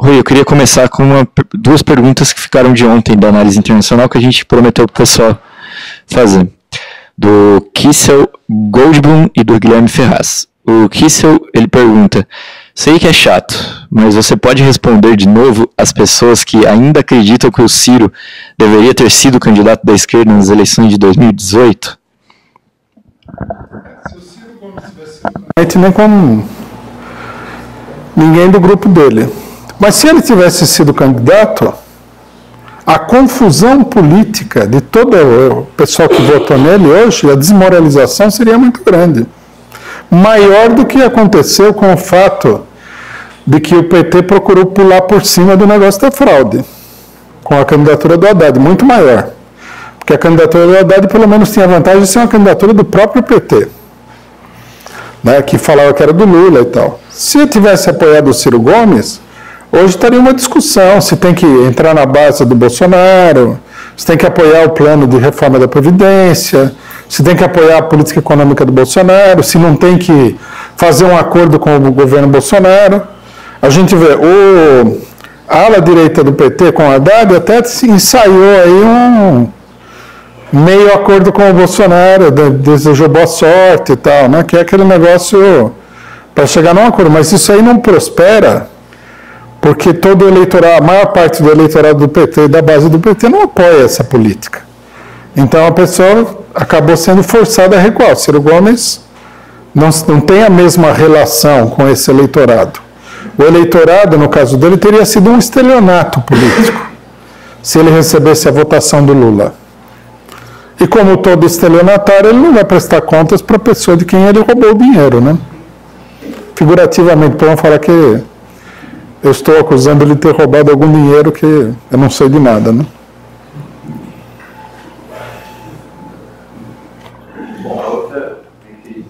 Rui, eu queria começar com duas perguntas que ficaram de ontem da análise internacional que a gente prometeu para o pessoal fazer. Do Kissel Goldblum e do Guilherme Ferraz. O Kissel, ele pergunta: sei que é chato, mas você pode responder de novo às pessoas que ainda acreditam que o Ciro deveria ter sido candidato da esquerda nas eleições de 2018? Se o Ciro Gomes tivesse nem com ninguém do grupo dele. Mas se ele tivesse sido candidato, a confusão política de todo o pessoal que votou nele hoje, a desmoralização seria muito grande. Maior do que aconteceu com o fato de que o PT procurou pular por cima do negócio da fraude, com a candidatura do Haddad, muito maior. Porque a candidatura do Haddad, pelo menos, tinha a vantagem de ser uma candidatura do próprio PT, né, que falava que era do Lula e tal. Se eu tivesse apoiado o Ciro Gomes, hoje estaria uma discussão se tem que entrar na base do Bolsonaro, se tem que apoiar o plano de reforma da Previdência, se tem que apoiar a política econômica do Bolsonaro, se não tem que fazer um acordo com o governo Bolsonaro. A gente vê, a ala direita do PT com o Haddad até ensaiou aí um meio acordo com o Bolsonaro, desejou boa sorte e tal, né? Que é aquele negócio para chegar num acordo. Mas isso aí não prospera, porque todo o eleitorado, a maior parte do eleitorado do PT e da base do PT não apoia essa política. Então a pessoa acabou sendo forçada a recuar. O Ciro Gomes não tem a mesma relação com esse eleitorado. O eleitorado, no caso dele, teria sido um estelionato político, se ele recebesse a votação do Lula. E como todo estelionatário, ele não vai prestar contas para a pessoa de quem ele roubou o dinheiro, né? Figurativamente, podemos falar que eu estou acusando ele de ter roubado algum dinheiro que eu não sei de nada, né? Bom, a outra que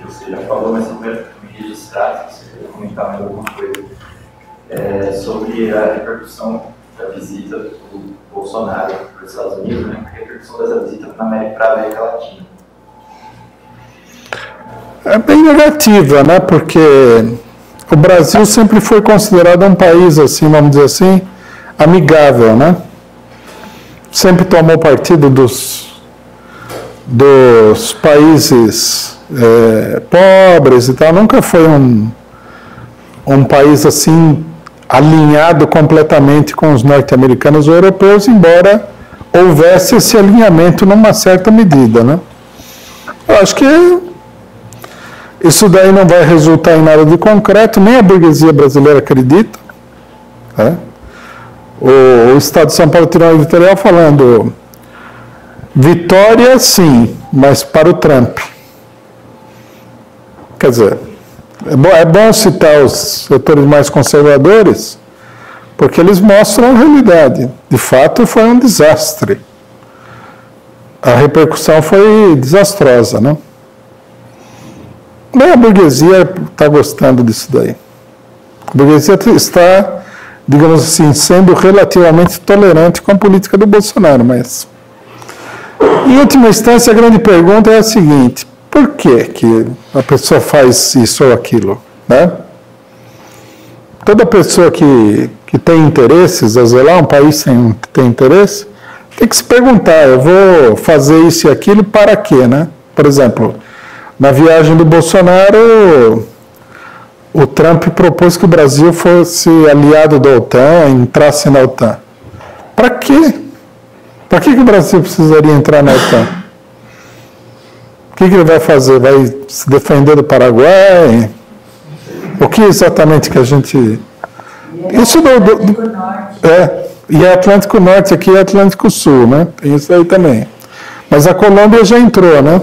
você já falou, mas eu quero me registrar, se você quer comentar mais alguma coisa, sobre a repercussão da visita do Bolsonaro para os Estados Unidos, né? A repercussão dessa visita para a América Latina. É bem negativa, né? Porque o Brasil sempre foi considerado um país, assim, vamos dizer assim, amigável, né? Sempre tomou partido dos países pobres e tal. Nunca foi um país, assim, alinhado completamente com os norte-americanos ou europeus, embora houvesse esse alinhamento numa certa medida, né? Eu acho que isso daí não vai resultar em nada de concreto, nem a burguesia brasileira acredita. Né? O Estado de São Paulo tirou um editorial falando: vitória sim, mas para o Trump. Quer dizer, é bom citar os setores mais conservadores, porque eles mostram a realidade. De fato, foi um desastre. A repercussão foi desastrosa, né? Nem a burguesia está gostando disso daí. A burguesia está, digamos assim, sendo relativamente tolerante com a política do Bolsonaro, mas... Em última instância, a grande pergunta é a seguinte: por que a pessoa faz isso ou aquilo, né? Toda pessoa que tem interesses, a zelar um país que tem interesse, tem que se perguntar: eu vou fazer isso e aquilo para quê, né? Por exemplo, na viagem do Bolsonaro, o Trump propôs que o Brasil fosse aliado da OTAN, entrasse na OTAN. Para quê? Para que o Brasil precisaria entrar na OTAN? O que ele vai fazer? Vai se defender do Paraguai? O que exatamente que a gente... Isso e é Atlântico Norte, aqui é Atlântico Sul, né? Tem isso aí também. Mas a Colômbia já entrou, né?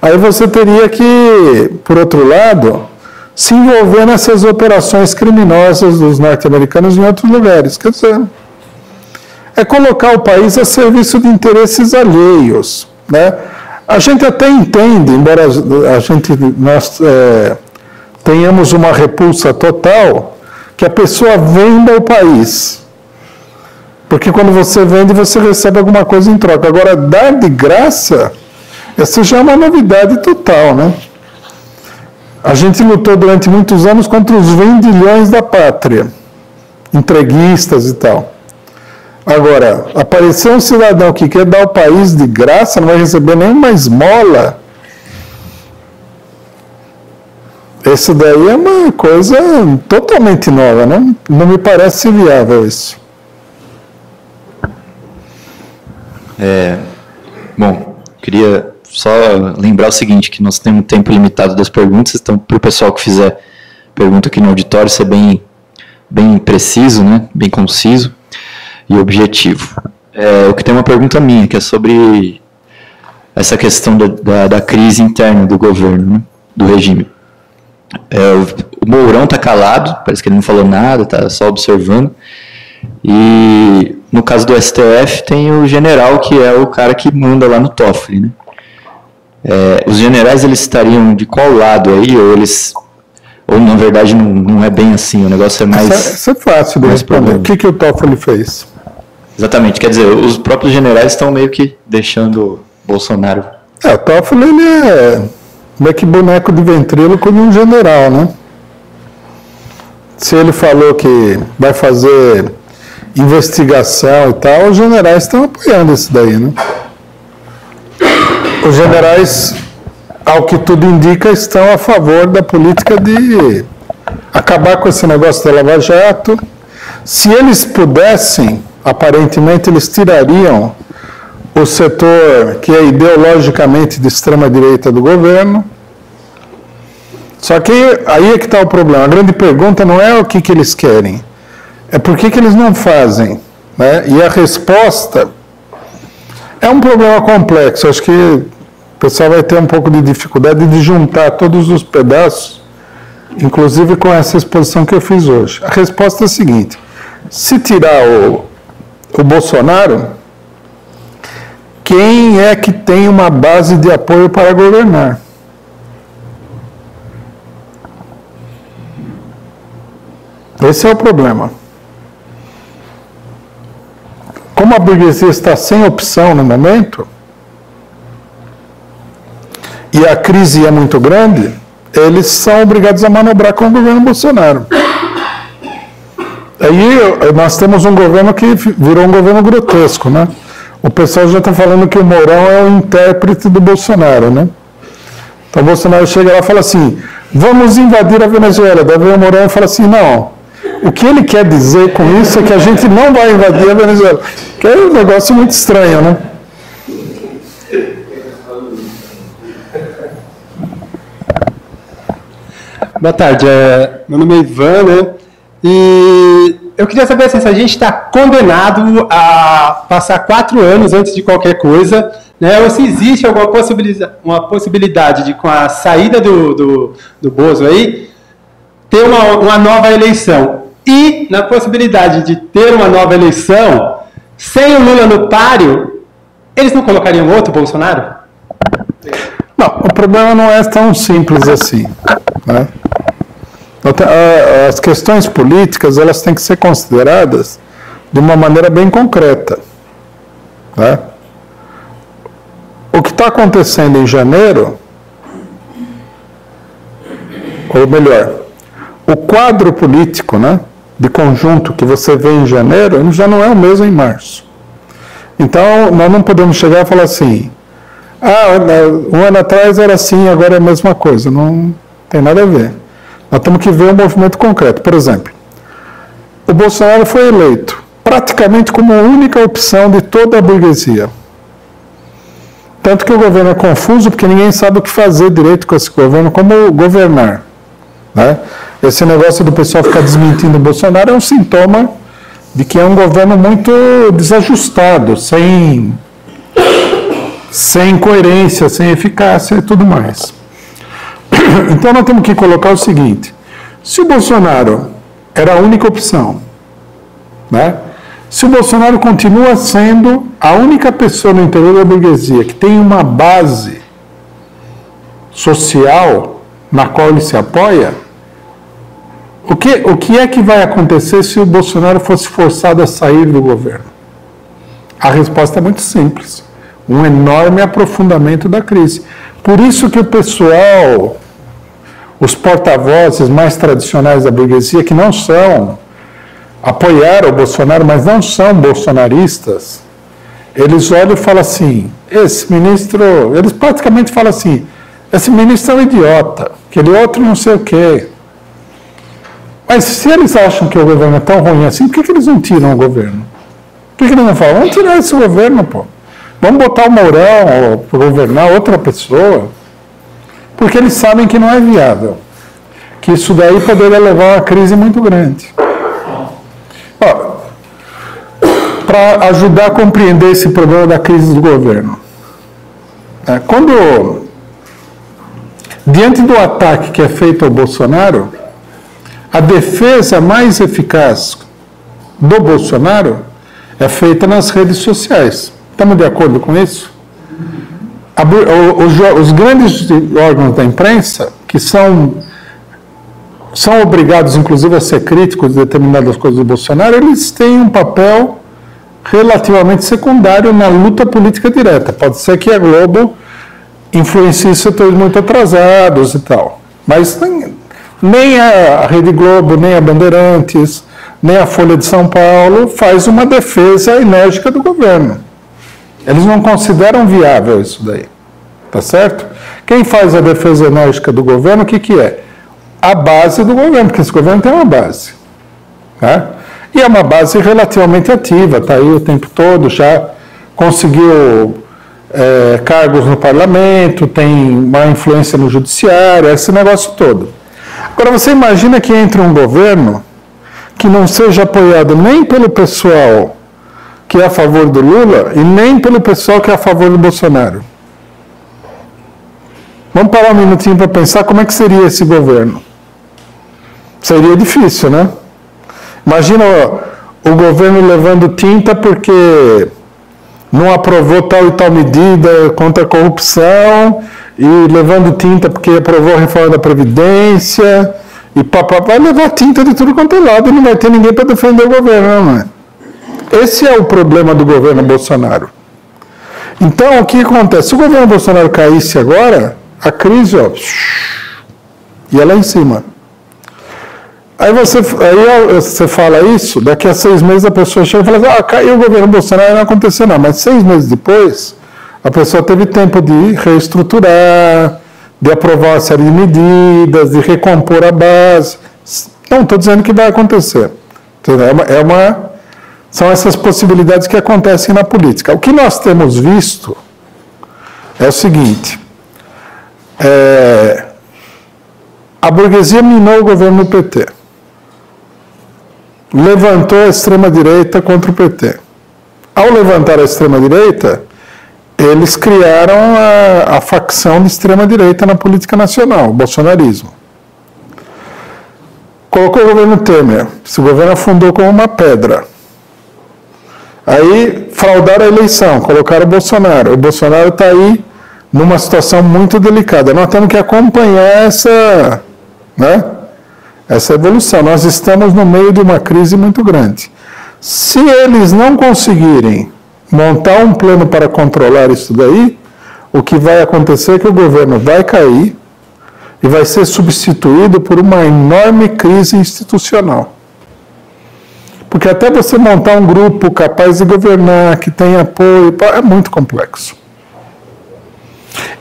Aí você teria que, por outro lado, se envolver nessas operações criminosas dos norte-americanos em outros lugares. Quer dizer, é colocar o país a serviço de interesses alheios, né? A gente até entende, embora nós tenhamos uma repulsa total, que a pessoa venda o país. Porque quando você vende, você recebe alguma coisa em troca. Agora, dar de graça... Essa já é uma novidade total, né? A gente lutou durante muitos anos contra os vendilhões da pátria, entreguistas e tal. Agora, aparecer um cidadão que quer dar o país de graça, não vai receber nenhuma esmola. Isso daí é uma coisa totalmente nova, né? Não me parece viável isso. Bom, queria só lembrar o seguinte, que nós temos um tempo limitado das perguntas, então para o pessoal que fizer pergunta aqui no auditório, ser bem preciso, né? Bem conciso e objetivo. Eu que tenho uma pergunta minha, que é sobre essa questão da crise interna do governo, né? Do regime. O Mourão está calado, parece que ele não falou nada, está só observando. E no caso do STF tem o general, que é o cara que manda lá no Toffoli, né? Os generais, eles estariam de qual lado aí? Ou na verdade não é bem assim, o negócio é mais... Isso é fácil de responder. O que o Toffoli fez? Exatamente, quer dizer, os próprios generais estão meio que deixando Bolsonaro... O Toffoli, ele é meio que boneco de ventríloco de um general, né? Se ele falou que vai fazer investigação e tal, os generais estão apoiando isso daí, né? Os generais, ao que tudo indica, estão a favor da política de acabar com esse negócio da Lava Jato. Se eles pudessem, aparentemente, eles tirariam o setor que é ideologicamente de extrema-direita do governo. Só que aí é que está o problema. A grande pergunta não é o que eles querem, é por que eles não fazem, né? E a resposta é um problema complexo. Acho que o pessoal vai ter um pouco de dificuldade de juntar todos os pedaços, inclusive com essa exposição que eu fiz hoje. A resposta é a seguinte: se tirar o Bolsonaro, quem é que tem uma base de apoio para governar? Esse é o problema. Como a burguesia está sem opção no momento, e a crise é muito grande, eles são obrigados a manobrar com o governo Bolsonaro. Aí nós temos um governo que virou um governo grotesco, né? O pessoal já está falando que o Mourão é o intérprete do Bolsonaro, né? Então o Bolsonaro chega lá e fala assim: vamos invadir a Venezuela. Daí o Mourão fala assim: não. O que ele quer dizer com isso é que a gente não vai invadir a Venezuela. Que é um negócio muito estranho, né? Boa tarde, meu nome é Ivan, né? E eu queria saber assim, se a gente está condenado a passar 4 anos antes de qualquer coisa, né? Ou se existe alguma possibilidade de, com a saída do Bozo aí, ter uma nova eleição. E, na possibilidade de ter uma nova eleição, sem o Lula no páreo, eles não colocariam outro Bolsonaro? Não, o problema não é tão simples assim, né? As questões políticas, elas têm que ser consideradas de uma maneira bem concreta, né? O que está acontecendo em janeiro, ou melhor, o quadro político, né, de conjunto que você vê em janeiro já não é o mesmo em março. Então, nós não podemos chegar e falar assim: um ano atrás era assim, agora é a mesma coisa. Não tem nada a ver. Nós temos que ver um movimento concreto. Por exemplo, o Bolsonaro foi eleito praticamente como a única opção de toda a burguesia. Tanto que o governo é confuso, porque ninguém sabe o que fazer direito com esse governo, como governar, né? Esse negócio do pessoal ficar desmentindo o Bolsonaro é um sintoma de que é um governo muito desajustado, sem coerência, sem eficácia e tudo mais. Então nós temos que colocar o seguinte: se o Bolsonaro era a única opção, né? Se o Bolsonaro continua sendo a única pessoa no interior da burguesia que tem uma base social na qual ele se apoia, o que é que vai acontecer se o Bolsonaro fosse forçado a sair do governo? A resposta é muito simples: um enorme aprofundamento da crise. Por isso que o pessoal, os porta-vozes mais tradicionais da burguesia, que não são apoiaram o Bolsonaro, mas não são bolsonaristas, eles olham e falam assim, esse ministro, eles praticamente falam assim, esse ministro é um idiota, aquele outro não sei o quê. Mas se eles acham que o governo é tão ruim assim, por que eles não tiram o governo? Por que eles não falam, vamos tirar esse governo, pô. Vamos botar o Mourão para governar outra pessoa. Porque eles sabem que não é viável. Que isso daí poderia levar a uma crise muito grande. Para ajudar a compreender esse problema da crise do governo. Quando, diante do ataque que é feito ao Bolsonaro, a defesa mais eficaz do Bolsonaro é feita nas redes sociais. Estamos de acordo com isso? Os grandes órgãos da imprensa, que são obrigados, inclusive, a ser críticos de determinadas coisas do Bolsonaro, eles têm um papel relativamente secundário na luta política direta. Pode ser que a Globo influencie setores muito atrasados e tal. Mas nem a Rede Globo, nem a Bandeirantes, nem a Folha de São Paulo faz uma defesa enérgica do governo. Eles não consideram viável isso daí. Tá certo? Quem faz a defesa enérgica do governo, o que é? A base do governo, porque esse governo tem uma base. Né? E é uma base relativamente ativa, está aí o tempo todo, já conseguiu cargos no parlamento, tem uma influência no judiciário, esse negócio todo. Agora, você imagina que entre um governo que não seja apoiado nem pelo pessoal que é a favor do Lula e nem pelo pessoal que é a favor do Bolsonaro. Vamos parar um minutinho para pensar como é que seria esse governo. Seria difícil, né? Imagina o governo levando tinta porque não aprovou tal e tal medida contra a corrupção e levando tinta porque aprovou a reforma da Previdência e vai levar tinta de tudo quanto é lado e não vai ter ninguém para defender o governo, não é? Esse é o problema do governo Bolsonaro. Então, o que acontece? Se o governo Bolsonaro caísse agora, a crise, ia lá em cima. Aí você fala isso, daqui a 6 meses a pessoa chega e fala, caiu o governo Bolsonaro e não aconteceu nada. Mas 6 meses depois, a pessoa teve tempo de reestruturar, de aprovar uma série de medidas, de recompor a base. Não estou dizendo que vai acontecer. São essas possibilidades que acontecem na política. O que nós temos visto é o seguinte, a burguesia minou o governo do PT, levantou a extrema-direita contra o PT. Ao levantar a extrema-direita, eles criaram a facção de extrema-direita na política nacional, o bolsonarismo. Colocou o governo Temer, esse governo afundou como uma pedra. Aí fraudaram a eleição, colocaram o Bolsonaro. O Bolsonaro está aí numa situação muito delicada. Nós temos que acompanhar essa evolução. Nós estamos no meio de uma crise muito grande. Se eles não conseguirem montar um plano para controlar isso daí, o que vai acontecer é que o governo vai cair e vai ser substituído por uma enorme crise institucional. Porque até você montar um grupo capaz de governar, que tem apoio, é muito complexo.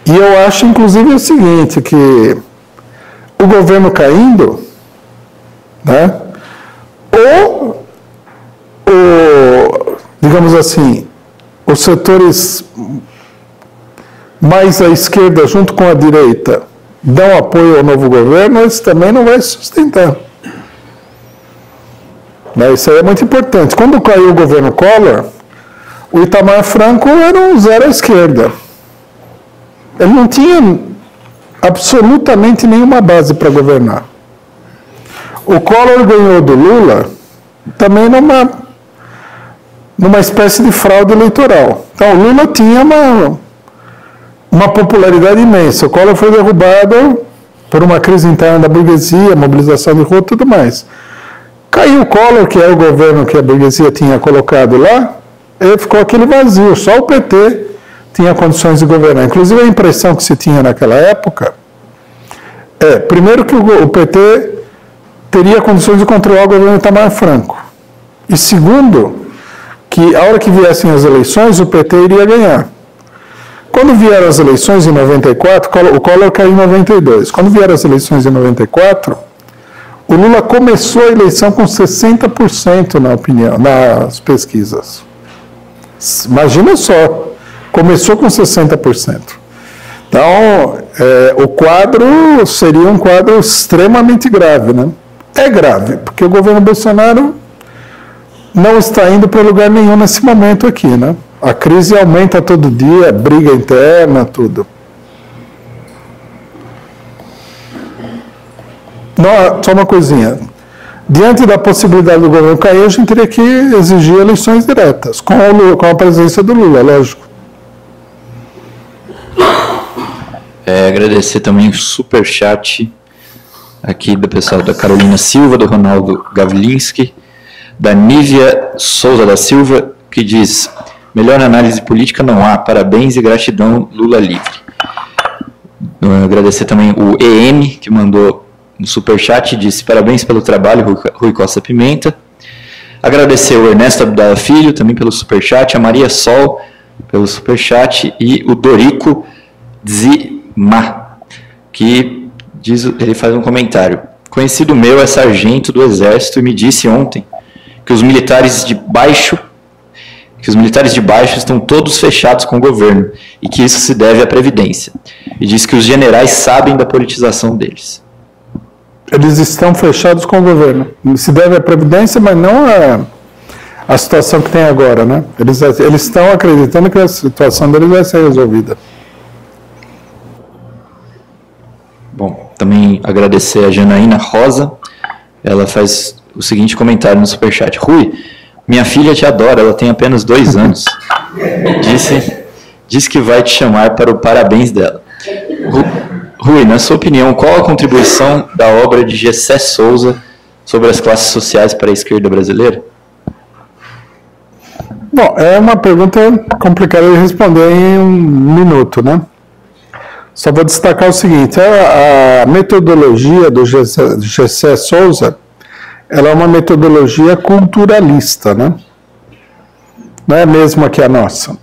E eu acho, inclusive, o seguinte, que o governo caindo, né, ou digamos assim, os setores mais à esquerda, junto com a direita, dão apoio ao novo governo, isso também não vai se sustentar. Isso aí é muito importante. Quando caiu o governo Collor, o Itamar Franco era um zero à esquerda. Ele não tinha absolutamente nenhuma base para governar. O Collor ganhou do Lula também numa espécie de fraude eleitoral. Então, o Lula tinha uma popularidade imensa. O Collor foi derrubado por uma crise interna da burguesia, mobilização de rua e tudo mais. Caiu o Collor, que é o governo que a burguesia tinha colocado lá, e ficou aquele vazio. Só o PT tinha condições de governar. Inclusive, a impressão que se tinha naquela época primeiro que o PT teria condições de controlar o governo Itamar Franco. E segundo, que a hora que viessem as eleições, o PT iria ganhar. Quando vieram as eleições em 94, o Collor caiu em 92. Quando vieram as eleições em 94, o Lula começou a eleição com 60% na opinião, nas pesquisas. Imagina só, começou com 60%. Então, o quadro seria um quadro extremamente grave, né? É grave, porque o governo Bolsonaro não está indo para lugar nenhum nesse momento aqui, né? A crise aumenta todo dia, briga interna, tudo. Não, só uma coisinha. Diante da possibilidade do governo cair, a gente teria que exigir eleições diretas, com a presença do Lula, lógico. Agradecer também o superchat aqui do pessoal da Carolina Silva, do Ronaldo Gavlinski, da Nívia Souza da Silva, que diz: melhor análise política não há, parabéns e gratidão, Lula livre. Agradecer também o EM, que mandou um superchat e disse: parabéns pelo trabalho, Rui Costa Pimenta. Agradecer o Ernesto Abdala Filho, também pelo superchat, a Maria Sol, pelo superchat, e o Dorico Zima, que diz, ele faz um comentário: conhecido meu é sargento do Exército e me disse ontem que os militares de baixo estão todos fechados com o governo e que isso se deve à Previdência. E diz que os generais sabem da politização deles. Eles estão fechados com o governo. Se deve à Previdência, mas não a situação que tem agora, né? Eles estão acreditando que a situação deles vai ser resolvida. Bom, também agradecer a Janaína Rosa. Ela faz o seguinte comentário no superchat: Rui, minha filha te adora, ela tem apenas 2 anos. Disse que vai te chamar para o parabéns dela. Rui, na sua opinião, qual a contribuição da obra de Gessé Souza sobre as classes sociais para a esquerda brasileira? Bom, é uma pergunta complicada de responder em 1 minuto, né? Só vou destacar o seguinte: a metodologia do Gessé Souza, ela é uma metodologia culturalista, né? Não é a mesma que a nossa.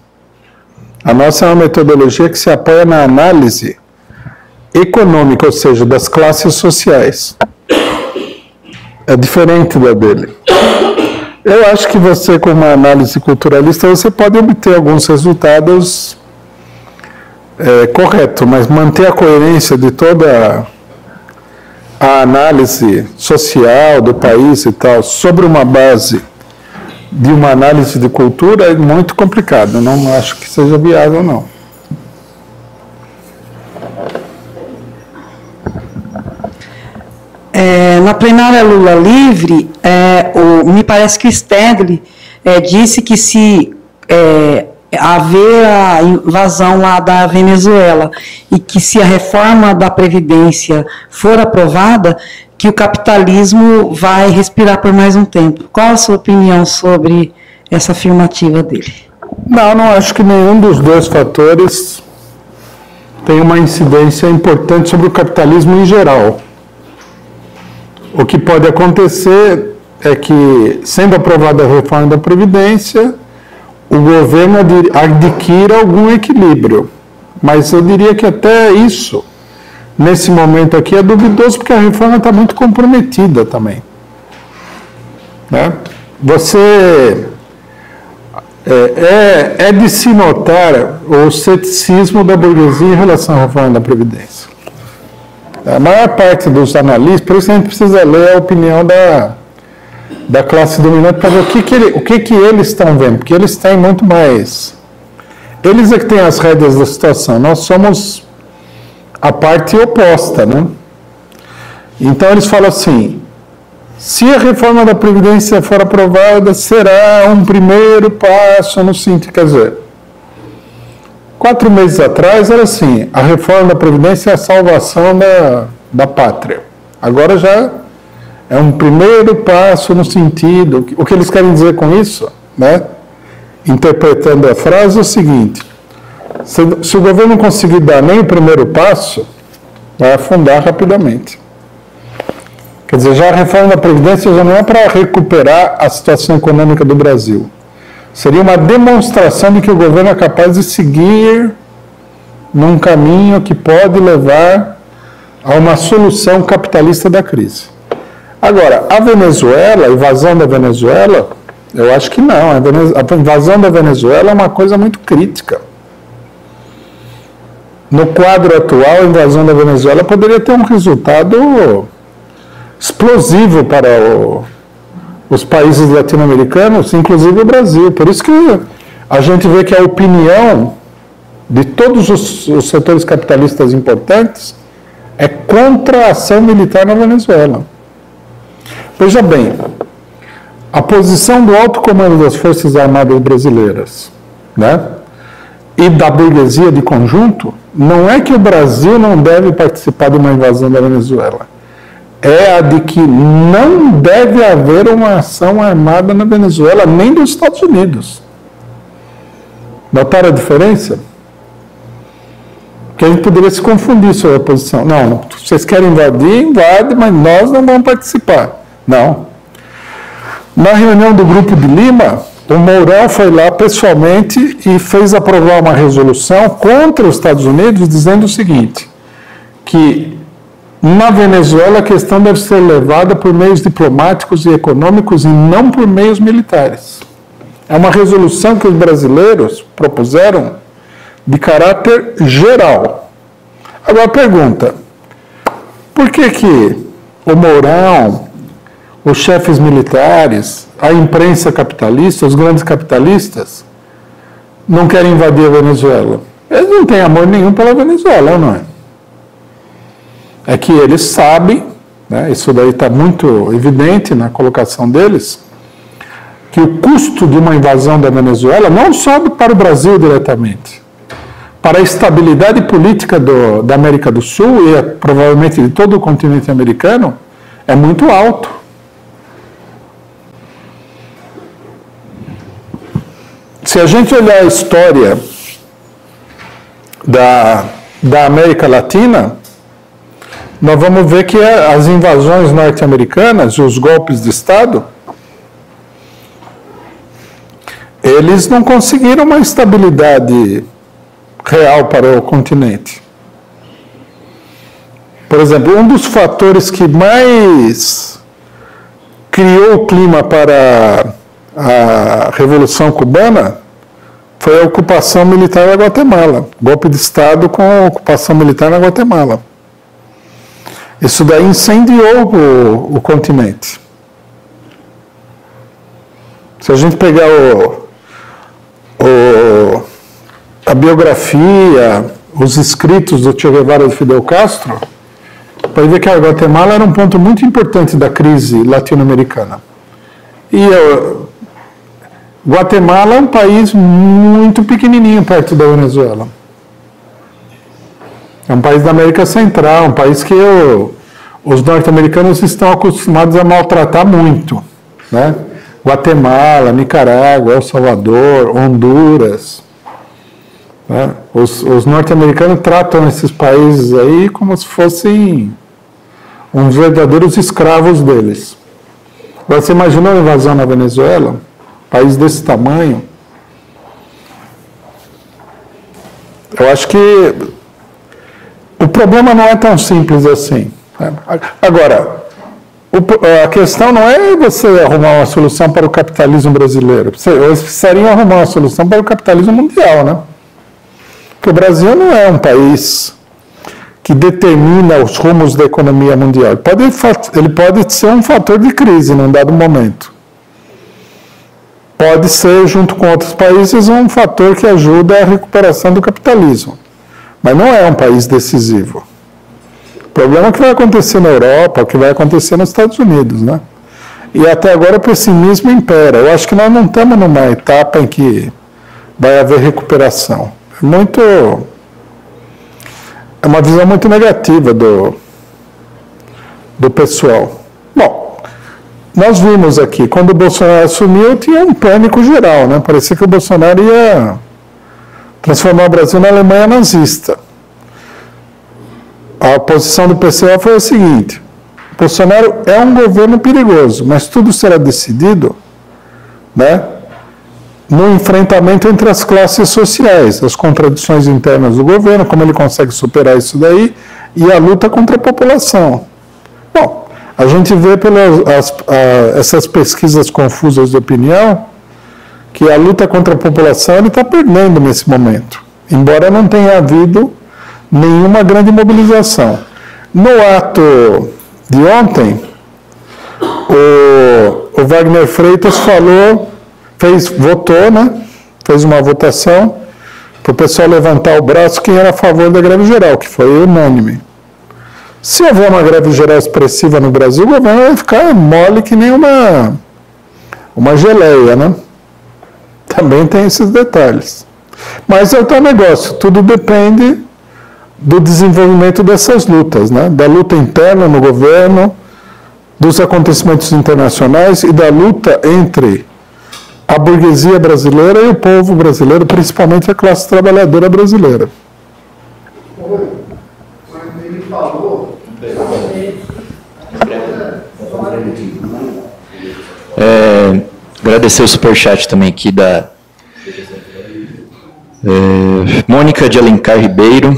A nossa é uma metodologia que se apoia na análise econômica, ou seja, das classes sociais. É diferente da dele. Eu acho que você, com uma análise culturalista, você pode obter alguns resultados corretos, mas manter a coerência de toda a análise social do país e tal, sobre uma base de uma análise de cultura, é muito complicado. Eu não acho que seja viável, não. Na plenária Lula livre, me parece que o Stedley disse que se haver a invasão lá da Venezuela e que se a reforma da Previdência for aprovada, que o capitalismo vai respirar por mais um tempo. Qual a sua opinião sobre essa afirmativa dele? Não acho que nenhum dos dois fatores tem uma incidência importante sobre o capitalismo em geral. O que pode acontecer é que, sendo aprovada a reforma da Previdência, o governo adquira algum equilíbrio. Mas eu diria que até isso, nesse momento aqui, é duvidoso, porque a reforma está muito comprometida também. Né? É de se notar o ceticismo da burguesia em relação à reforma da Previdência. A maior parte dos analistas, por isso a gente precisa ler a opinião da classe dominante para ver o que eles estão vendo, porque eles têm muito mais. Eles é que têm as rédeas da situação, nós somos a parte oposta, né? Então eles falam assim: se a reforma da Previdência for aprovada, será um primeiro passo no sentido, quer dizer, 4 meses atrás era assim: a reforma da Previdência é a salvação da pátria. Agora já é um primeiro passo no sentido. O que eles querem dizer com isso, né? Interpretando a frase, é o seguinte: se o governo não conseguir dar nem o primeiro passo, vai afundar rapidamente. Quer dizer, já a reforma da Previdência já não é para recuperar a situação econômica do Brasil. Seria uma demonstração de que o governo é capaz de seguir num caminho que pode levar a uma solução capitalista da crise. Agora, a Venezuela, a invasão da Venezuela, eu acho que não. A invasão da Venezuela é uma coisa muito crítica. No quadro atual, a invasão da Venezuela poderia ter um resultado explosivo para os países latino-americanos, inclusive o Brasil. Por isso que a gente vê que a opinião de todos os setores capitalistas importantes é contra a ação militar na Venezuela. Veja bem, a posição do alto comando das Forças Armadas brasileiras, né, e da burguesia de conjunto, não é que o Brasil não deve participar de uma invasão da Venezuela. É a de que não deve haver uma ação armada na Venezuela, nem dos Estados Unidos. Notaram a diferença? Que a gente poderia se confundir sobre a posição. Não, vocês querem invadir, invade, mas nós não vamos participar. Não. Na reunião do Grupo de Lima, o Mourão foi lá pessoalmente e fez aprovar uma resolução contra os Estados Unidos, dizendo o seguinte, que na Venezuela a questão deve ser levada por meios diplomáticos e econômicos e não por meios militares. É uma resolução que os brasileiros propuseram de caráter geral. Agora pergunta, por que o Mourão, os chefes militares, a imprensa capitalista, os grandes capitalistas, não querem invadir a Venezuela? Eles não têm amor nenhum pela Venezuela, não é? É que eles sabem, né, isso daí está muito evidente na colocação deles, que o custo de uma invasão da Venezuela não sobe para o Brasil diretamente. Para a estabilidade política da América do Sul e provavelmente de todo o continente americano, é muito alto. Se a gente olhar a história da América Latina, nós vamos ver que as invasões norte-americanas e os golpes de Estado, eles não conseguiram uma estabilidade real para o continente. Por exemplo, um dos fatores que mais criou o clima para a Revolução Cubana foi a ocupação militar da Guatemala. Golpe de Estado com a ocupação militar na Guatemala. Isso daí incendiou o continente. Se a gente pegar a biografia, os escritos do Che Guevara e do Fidel Castro, pode ver que a Guatemala era um ponto muito importante da crise latino-americana. E Guatemala é um país muito pequenininho perto da Venezuela. É um país da América Central, um país que os norte-americanos estão acostumados a maltratar muito, né? Guatemala, Nicarágua, El Salvador, Honduras. Né? Os norte-americanos tratam esses países aí como se fossem uns verdadeiros escravos deles. Agora, você imaginou a invasão na Venezuela? País desse tamanho? Eu acho que o problema não é tão simples assim. Agora, a questão não é você arrumar uma solução para o capitalismo brasileiro. Eles precisariam arrumar uma solução para o capitalismo mundial, né? Porque o Brasil não é um país que determina os rumos da economia mundial. Ele pode ser um fator de crise num dado momento. Pode ser, junto com outros países, um fator que ajuda a recuperação do capitalismo. Mas não é um país decisivo. O problema é o que vai acontecer na Europa, o que vai acontecer nos Estados Unidos, né? E até agora o pessimismo impera. Eu acho que nós não estamos numa etapa em que vai haver recuperação. É uma visão muito negativa do pessoal. Bom, nós vimos aqui, quando o Bolsonaro assumiu, tinha um pânico geral, né? Parecia que o Bolsonaro ia transformar o Brasil na Alemanha nazista. A posição do PCO foi a seguinte: Bolsonaro é um governo perigoso, mas tudo será decidido, né, no enfrentamento entre as classes sociais, as contradições internas do governo, como ele consegue superar isso daí, e a luta contra a população. Bom, a gente vê pelas essas pesquisas confusas de opinião que a luta contra a população ele está perdendo nesse momento, embora não tenha havido nenhuma grande mobilização. No ato de ontem, o Wagner Freitas votou, né? Fez uma votação para o pessoal levantar o braço quem era a favor da greve geral, que foi unânime. Se houver uma greve geral expressiva no Brasil, o governo vai ficar mole que nem uma geleia, né? Também tem esses detalhes. Mas é o tal negócio, tudo depende do desenvolvimento dessas lutas, né? Da luta interna no governo, dos acontecimentos internacionais e da luta entre a burguesia brasileira e o povo brasileiro, principalmente a classe trabalhadora brasileira. Ele falou. Agradecer o superchat também aqui da Mônica de Alencar Ribeiro,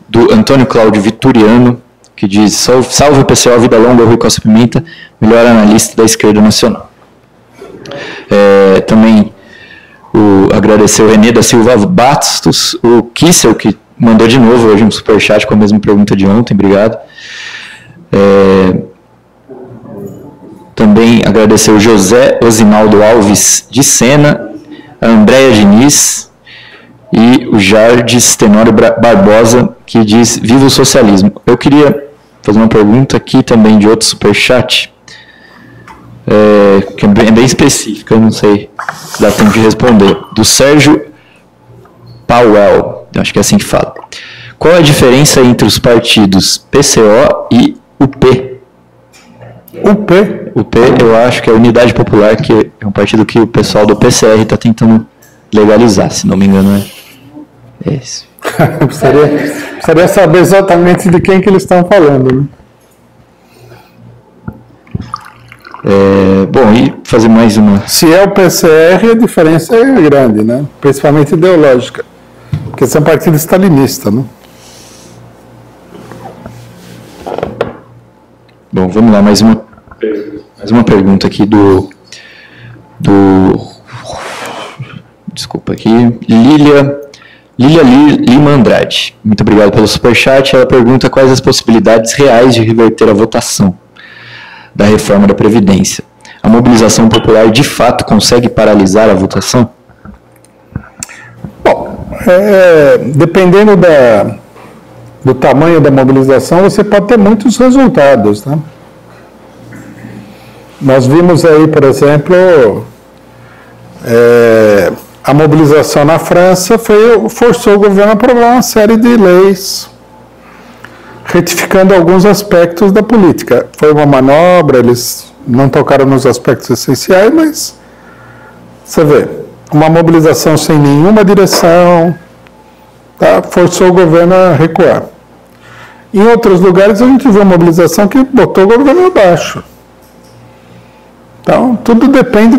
do Antônio Cláudio Vituriano, que diz: salve pessoal, vida longa, Rui Costa Pimenta, melhor analista da esquerda nacional. Também agradecer o Renê da Silva Bastos, o Kissel, que mandou de novo hoje um superchat com a mesma pergunta de ontem, obrigado. Também agradecer o José Osinaldo Alves de Sena, a Andréia Diniz e o Jardes Tenório Barbosa, que diz: viva o socialismo. Eu queria fazer uma pergunta aqui também de outro superchat, que é bem específica, eu não sei se dá tempo de responder, do Sérgio Powell, acho que é assim que fala. Qual a diferença entre os partidos PCO e UP? UP, eu acho que é a Unidade Popular, que é um partido que o pessoal do PCR está tentando legalizar, se não me engano, é esse. Precisaria saber exatamente de quem que eles estão falando, né? Bom, e fazer mais uma... Se é o PCR, a diferença é grande, né? Principalmente ideológica, porque são partidos stalinistas, né? Bom, vamos lá, mais uma pergunta aqui do desculpa aqui, Lília Lima Andrade. Muito obrigado pelo superchat. Ela pergunta quais as possibilidades reais de reverter a votação da reforma da Previdência. A mobilização popular de fato consegue paralisar a votação? Bom, dependendo do tamanho da mobilização, você pode ter muitos resultados, né? Nós vimos aí, por exemplo, a mobilização na França forçou o governo a aprovar uma série de leis retificando alguns aspectos da política. Foi uma manobra, eles não tocaram nos aspectos essenciais, mas você vê, uma mobilização sem nenhuma direção, tá? Forçou o governo a recuar. Em outros lugares a gente viu uma mobilização que botou o governo abaixo. Então, tudo depende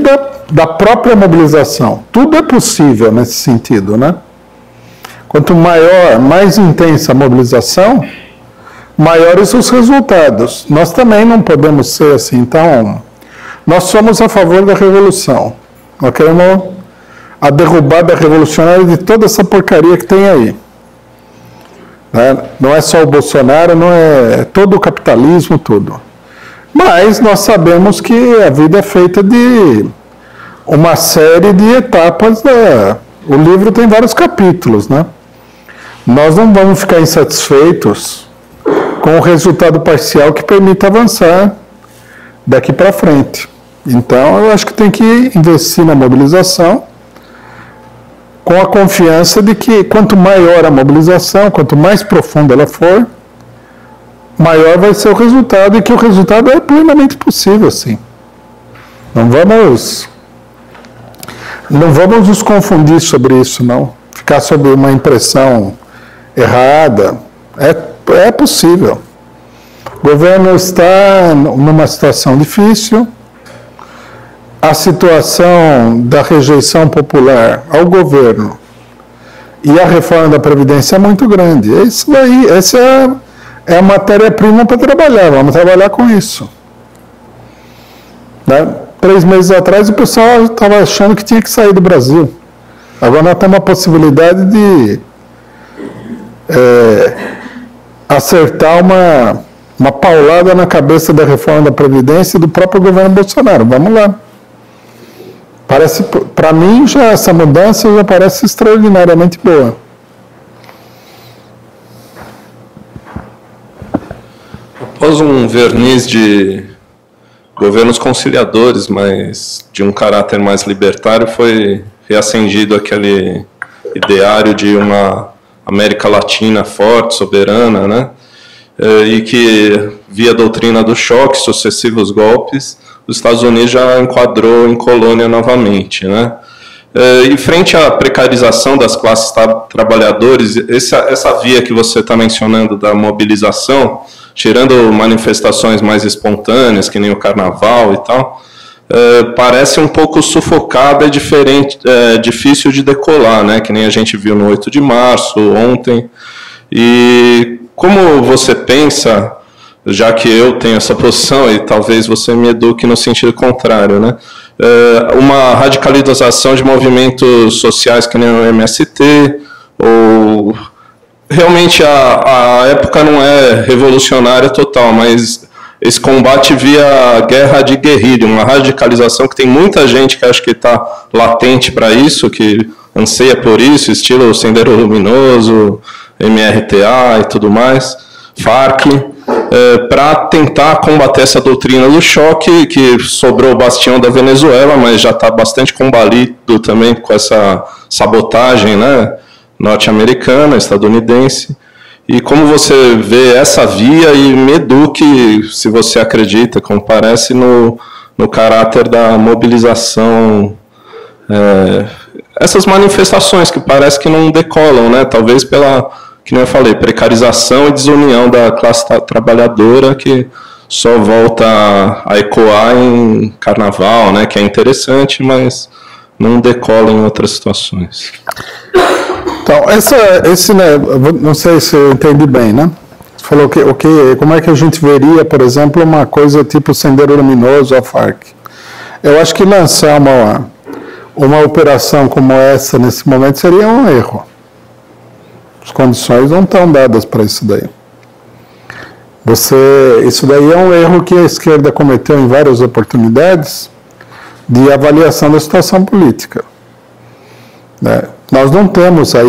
da própria mobilização. Tudo é possível nesse sentido, né? Quanto mais intensa a mobilização, maiores os resultados. Nós também não podemos ser assim. Então, nós somos a favor da revolução. Nós queremos a derrubada revolucionária de toda essa porcaria que tem aí. Né? Não é só o Bolsonaro, não é todo o capitalismo, tudo. Mas nós sabemos que a vida é feita de uma série de etapas. O livro tem vários capítulos, né? Nós não vamos ficar insatisfeitos com o resultado parcial que permita avançar daqui para frente. Então, eu acho que tem que investir na mobilização com a confiança de que quanto maior a mobilização, quanto mais profunda ela for, maior vai ser o resultado, e que o resultado é plenamente possível, sim. Não vamos nos confundir sobre isso, não. Ficar sob uma impressão errada. É possível. O governo está numa situação difícil, a situação da rejeição popular ao governo e a reforma da Previdência é muito grande. Essa é a matéria-prima para trabalhar, vamos trabalhar com isso. Né? 3 meses atrás o pessoal estava achando que tinha que sair do Brasil. Agora nós temos a possibilidade de acertar uma paulada na cabeça da reforma da Previdência e do próprio governo Bolsonaro. Vamos lá. Para mim, essa mudança já parece extraordinariamente boa. Após um verniz de governos conciliadores, mas de um caráter mais libertário, foi reacendido aquele ideário de uma América Latina forte, soberana, né? E que, via a doutrina do choque, sucessivos golpes, os Estados Unidos já enquadrou em colônia novamente, né? E frente à precarização das classes trabalhadoras, essa via que você está mencionando da mobilização, tirando manifestações mais espontâneas, que nem o carnaval e tal, parece um pouco sufocada e difícil de decolar, né? Que nem a gente viu no 8 de março, ontem. E como você pensa, já que eu tenho essa posição, e talvez você me eduque no sentido contrário, né? Uma radicalização de movimentos sociais que nem o MST, ou realmente a época não é revolucionária total, mas esse combate via guerra de guerrilha, uma radicalização que tem muita gente que acha que está latente para isso, que anseia por isso, estilo Sendero Luminoso, MRTA e tudo mais, FARC, para tentar combater essa doutrina do choque, que sobrou o bastião da Venezuela, mas já está bastante combalido também com essa sabotagem, né, norte-americana, estadunidense. E como você vê essa via, e me eduque, se você acredita, como parece, no caráter da mobilização, essas manifestações que parece que não decolam, né, talvez pela, que nem eu falei, precarização e desunião da classe trabalhadora, que só volta a ecoar em carnaval, né, que é interessante, mas não decola em outras situações. Então, né, não sei se eu entendi bem, né? Você falou como é que a gente veria, por exemplo, uma coisa tipo Sendero Luminoso ou FARC. Eu acho que lançar uma operação como essa nesse momento seria um erro. As condições não estão dadas para isso daí. Isso daí é um erro que a esquerda cometeu em várias oportunidades de avaliação da situação política. Né? Nós não temos aí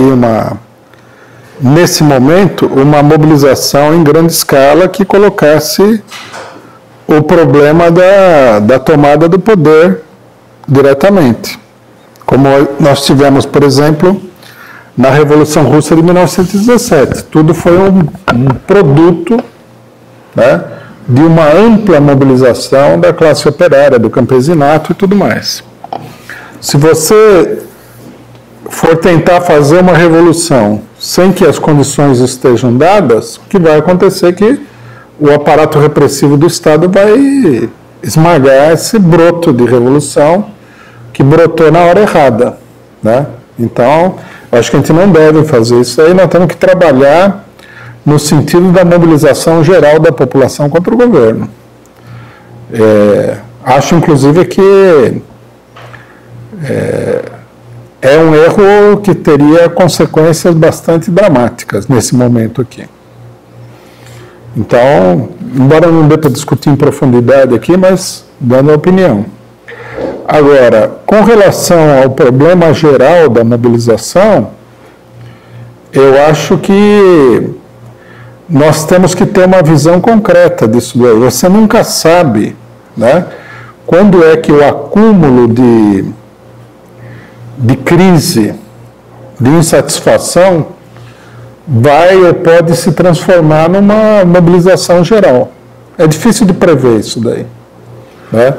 nesse momento, uma mobilização em grande escala que colocasse o problema da tomada do poder diretamente. Como nós tivemos, por exemplo, na Revolução Russa de 1917. Tudo foi um produto, né, de uma ampla mobilização da classe operária, do campesinato e tudo mais. Se você for tentar fazer uma revolução sem que as condições estejam dadas, o que vai acontecer é que o aparato repressivo do Estado vai esmagar esse broto de revolução que brotou na hora errada, né? Então, acho que a gente não deve fazer isso aí, nós temos que trabalhar no sentido da mobilização geral da população contra o governo. Acho, inclusive, que é um erro que teria consequências bastante dramáticas nesse momento aqui. Então, embora não dê para discutir em profundidade aqui, mas dando a opinião. Agora, com relação ao problema geral da mobilização, eu acho que nós temos que ter uma visão concreta disso daí. Você nunca sabe, né, quando é que o acúmulo de crise, de insatisfação, vai ou pode se transformar numa mobilização geral. É difícil de prever isso daí, né?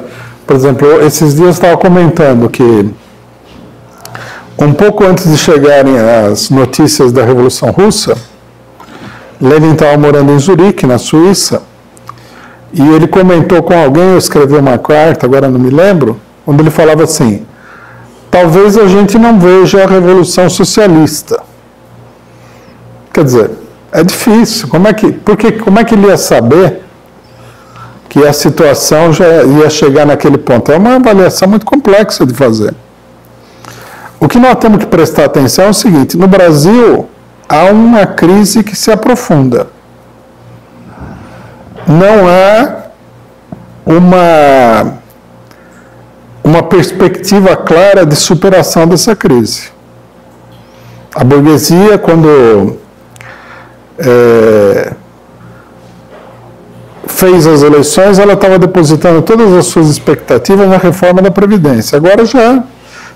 Por exemplo, esses dias eu estava comentando que um pouco antes de chegarem as notícias da Revolução Russa, Lenin estava morando em Zurique, na Suíça, E ele comentou com alguém, eu escrevi uma carta, agora não me lembro, onde ele falava assim, talvez a gente não veja a revolução socialista. Quer dizer, é difícil. Como é que ele ia saber que a situação já ia chegar naquele ponto? É uma avaliação muito complexa de fazer. O que nós temos que prestar atenção é o seguinte, no Brasil há uma crise que se aprofunda. Não há uma perspectiva clara de superação dessa crise. A burguesia, quando fez as eleições, ela estava depositando todas as suas expectativas na reforma da Previdência. Agora já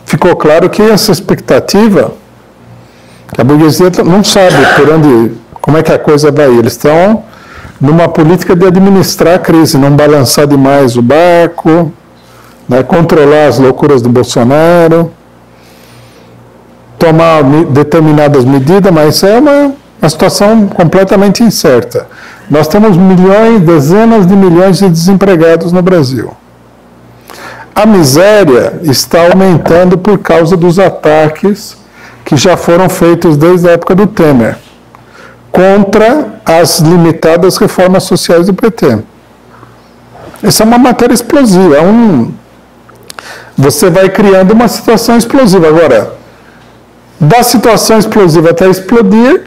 ficou claro que essa expectativa, que a burguesia não sabe como é que a coisa vai ir. Eles estão numa política de administrar a crise, não balançar demais o barco, né, controlar as loucuras do Bolsonaro, tomar determinadas medidas, mas é uma situação completamente incerta. Nós temos dezenas de milhões de desempregados no Brasil. A miséria está aumentando por causa dos ataques que já foram feitos desde a época do Temer, contra as limitadas reformas sociais do PT. Essa é uma matéria explosiva. Você vai criando uma situação explosiva. Agora, da situação explosiva até explodir,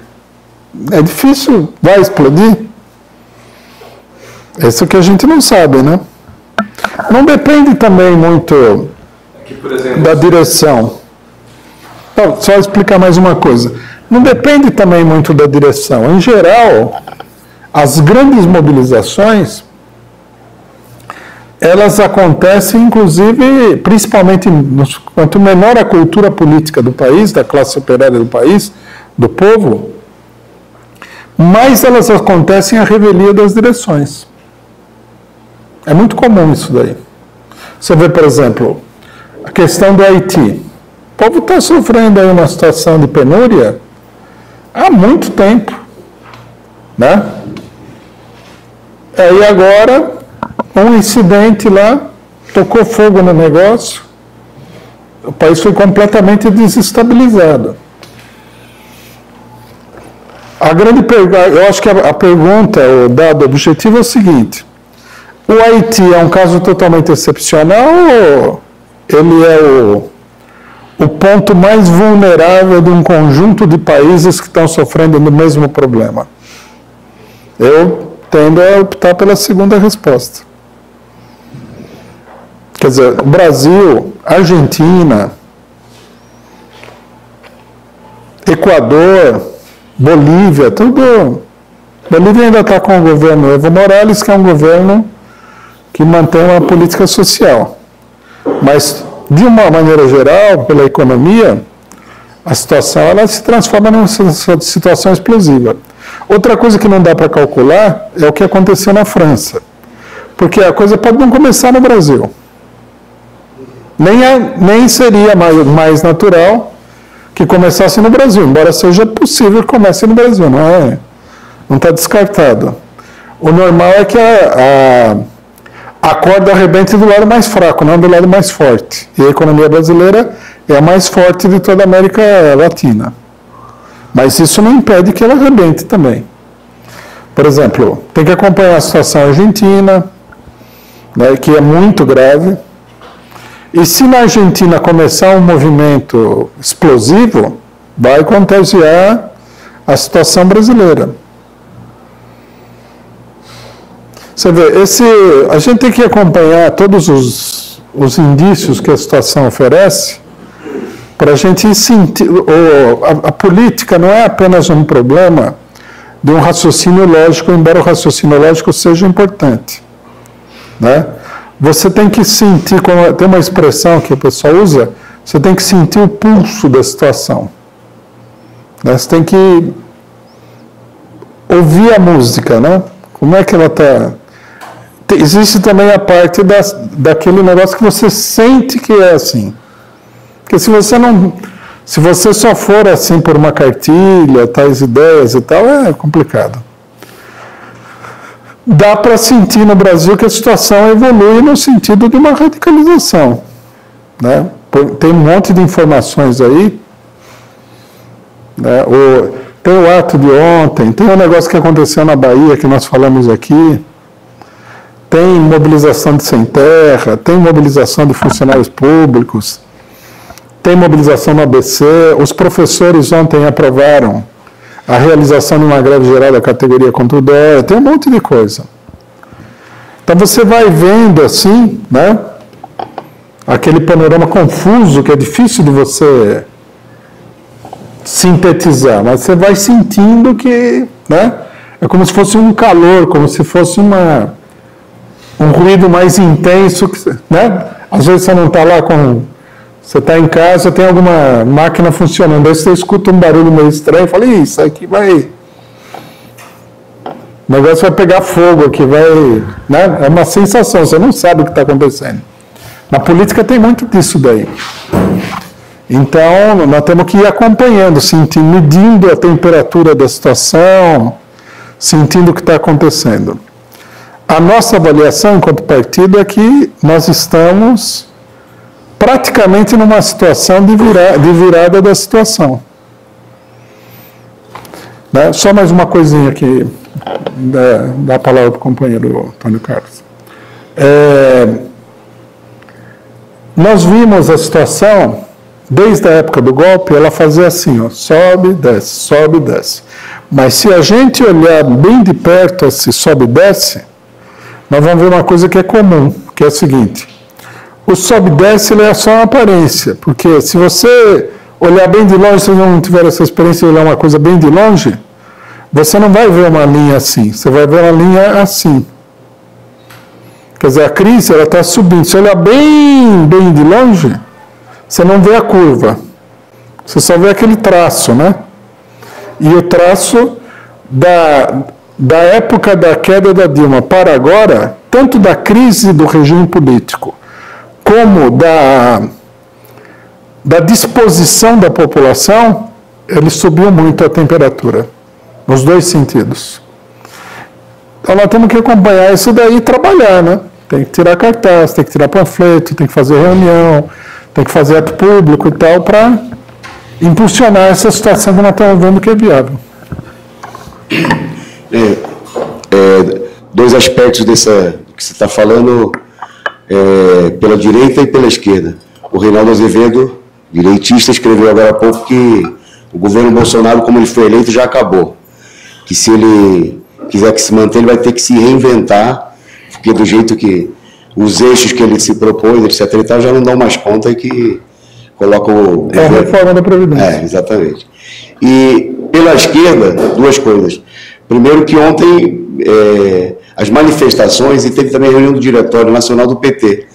é difícil. Vai explodir? Isso que a gente não sabe, né? Não depende também muito da direção. Então, só explicar mais uma coisa. Não depende também muito da direção. Em geral, as grandes mobilizações, elas acontecem, inclusive, principalmente, quanto menor a cultura política do país, da classe operária do país, do povo, mais elas acontecem à revelia das direções. É muito comum isso daí. Você vê, por exemplo, a questão do Haiti. O povo está sofrendo aí uma situação de penúria há muito tempo, né? Aí agora, um incidente lá, tocou fogo no negócio, o país foi completamente desestabilizado. A grande pergunta, eu acho que a pergunta, o dado objetivo é o seguinte, o Haiti é um caso totalmente excepcional ou ele é o ponto mais vulnerável de um conjunto de países que estão sofrendo do mesmo problema? Eu tendo a optar pela segunda resposta. Quer dizer, Brasil, Argentina, Equador, Bolívia, tudo. Bolívia ainda está com o governo Evo Morales, que é um governo que mantém uma política social. Mas, de uma maneira geral, pela economia, a situação ela se transforma numa situação explosiva. Outra coisa que não dá para calcular é o que aconteceu na França. Porque a coisa pode não começar no Brasil. Nem seria mais natural que começasse no Brasil, embora seja possível que comece no Brasil, não está descartado. O normal é que a corda arrebente do lado mais fraco, não do lado mais forte. E a economia brasileira é a mais forte de toda a América Latina. Mas isso não impede que ela arrebente também. Por exemplo, tem que acompanhar a situação argentina, né, que é muito grave. E se na Argentina começar um movimento explosivo, vai contagiar a situação brasileira. Você vê, a gente tem que acompanhar todos os indícios que a situação oferece para a gente sentir. A política não é apenas um problema de um raciocínio lógico, embora o raciocínio lógico seja importante, né? Você tem que sentir, tem uma expressão que o pessoal usa, você tem que sentir o pulso da situação, né? Você tem que ouvir a música, né? Como é que ela está... Existe também a parte daquele negócio que você sente que é assim. Porque se você só for assim por uma cartilha, tais ideias e tal, é complicado. dá para sentir no Brasil que a situação evolui no sentido de uma radicalização, né? Tem um monte de informações aí, né? Tem o ato de ontem, tem o negócio que aconteceu na Bahia, que nós falamos aqui, tem mobilização de sem terra, tem mobilização de funcionários públicos, tem mobilização no ABC, os professores ontem aprovaram a realização de uma greve geral da categoria contra o Dória, tem um monte de coisa. Então você vai vendo assim, né, aquele panorama confuso que é difícil de você sintetizar, mas você vai sentindo que, né, é como se fosse um calor, como se fosse um ruído mais intenso, né? Às vezes você não está lá com... Você está em casa, tem alguma máquina funcionando, aí você escuta um barulho meio estranho e fala, isso aqui vai... O negócio vai pegar fogo aqui, vai... Né? É uma sensação, você não sabe o que está acontecendo. Na política tem muito disso daí. Então, nós temos que ir acompanhando, sentindo, medindo a temperatura da situação, sentindo o que está acontecendo. A nossa avaliação, enquanto partido, é que nós estamos praticamente numa situação de virada da situação. Né? Só mais uma coisinha aqui, dá a palavra para o companheiro Antônio Carlos. Nós vimos a situação, desde a época do golpe, ela fazia assim, ó, sobe, desce. Mas se a gente olhar bem de perto esse sobe e desce, nós vamos ver uma coisa que é comum, que é o seguinte: o sobe e desce ele é só uma aparência, porque se você olhar bem de longe, se você não tiver essa experiência de olhar uma coisa bem de longe, você não vai ver uma linha assim, você vai ver uma linha assim. Quer dizer, a crise ela está subindo. Se olhar bem de longe, você não vê a curva, você só vê aquele traço, né? E o traço da época da queda da Dilma para agora, tanto da crise do regime político, como da disposição da população, ele subiu muito a temperatura, nos dois sentidos. Então nós temos que acompanhar isso daí e trabalhar, né? Tem que tirar cartaz, tem que tirar panfleto, tem que fazer reunião, tem que fazer ato público e tal, para impulsionar essa situação que nós estamos vendo que é viável. Dois aspectos do que você está falando, pela direita e pela esquerda. O Reinaldo Azevedo, direitista, escreveu agora há pouco que o governo Bolsonaro, como ele foi eleito, já acabou. Que se ele quiser que se mantenha, ele vai ter que se reinventar, porque do jeito que os eixos que ele se propôs, etc. e tal, já não dão mais conta e que coloca o... É a reforma da Previdência. Exatamente. E pela esquerda, duas coisas. Primeiro que ontem as manifestações, e teve também a reunião do Diretório Nacional do PT.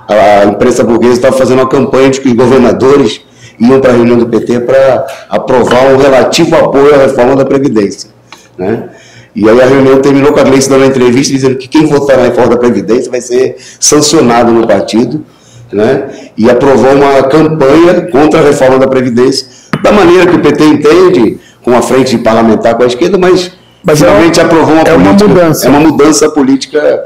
A imprensa burguesa estava fazendo uma campanha de que os governadores iam para a reunião do PT para aprovar um relativo apoio à reforma da Previdência, né? E aí a reunião terminou com a Gleice dando uma entrevista dizendo que quem votar na reforma da Previdência vai ser sancionado no partido, né? E aprovou uma campanha contra a reforma da Previdência, da maneira que o PT entende, com a frente parlamentar com a esquerda, mas finalmente aprovou uma política. Uma mudança. É uma mudança política.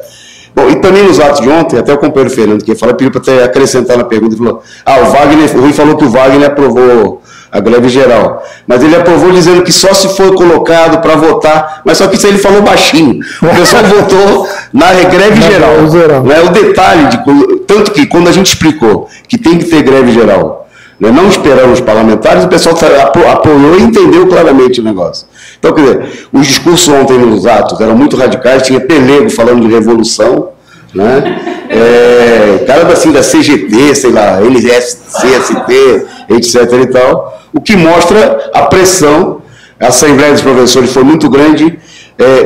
Bom, e também nos atos de ontem, até o companheiro Fernando, que pediu para acrescentar na pergunta, ele falou, o Rui falou que o Wagner aprovou a greve geral, mas ele aprovou dizendo que só se for colocado para votar, mas só que isso ele falou baixinho, o pessoal votou na greve geral, né? O detalhe, tanto que quando a gente explicou que tem que ter greve geral, né, não esperando os parlamentares, o pessoal apoiou e entendeu claramente o negócio. Então, quer dizer, os discursos ontem nos atos eram muito radicais, tinha Pelego falando de revolução, né? Cara assim, da CGT, sei lá, CST, etc. e tal, o que mostra a pressão. A Assembleia dos Professores foi muito grande,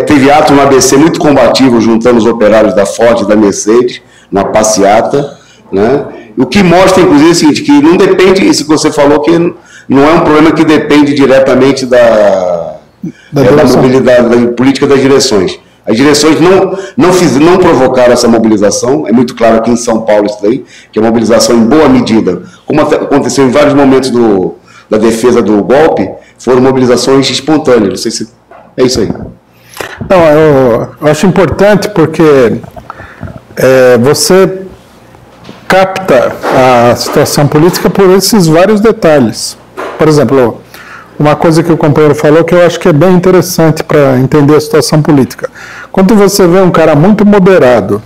teve ato no ABC muito combativo, juntando os operários da Ford e da Mercedes, na passeata, né? O que mostra, inclusive, é o seguinte, que não depende, isso que você falou, que não é um problema que depende diretamente da mobilidade, da política das direções. As direções não provocaram essa mobilização, é muito claro aqui em São Paulo isso daí, que a mobilização, em boa medida, como aconteceu em vários momentos da defesa do golpe, foram mobilizações espontâneas. Não sei se é isso aí. Não, eu acho importante porque você capta a situação política por esses vários detalhes. Por exemplo, uma coisa que o companheiro falou que eu acho que é bem interessante para entender a situação política. Quando você vê um cara muito moderado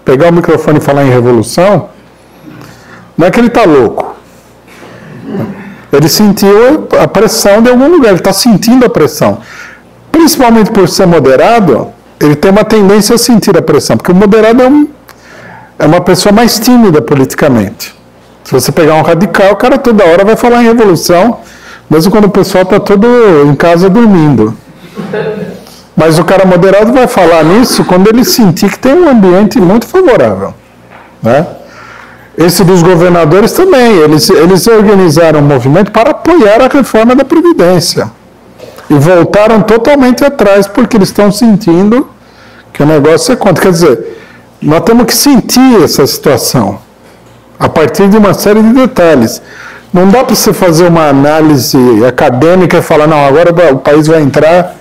pegar o microfone e falar em revolução, não é que ele está louco. Ele sentiu a pressão de algum lugar, ele está sentindo a pressão. Principalmente por ser moderado, ele tem uma tendência a sentir a pressão, porque o moderado é uma pessoa mais tímida politicamente. Se você pegar um radical, o cara toda hora vai falar em revolução, mesmo quando o pessoal está todo em casa dormindo. Mas o cara moderado vai falar nisso quando ele sentir que tem um ambiente muito favorável, né? Esse dos governadores também, eles organizaram um movimento para apoiar a reforma da Previdência. E voltaram totalmente atrás, porque eles estão sentindo que o negócio é contra. Quer dizer, nós temos que sentir essa situação, a partir de uma série de detalhes. Não dá para você fazer uma análise acadêmica e falar, não, agora o país vai entrar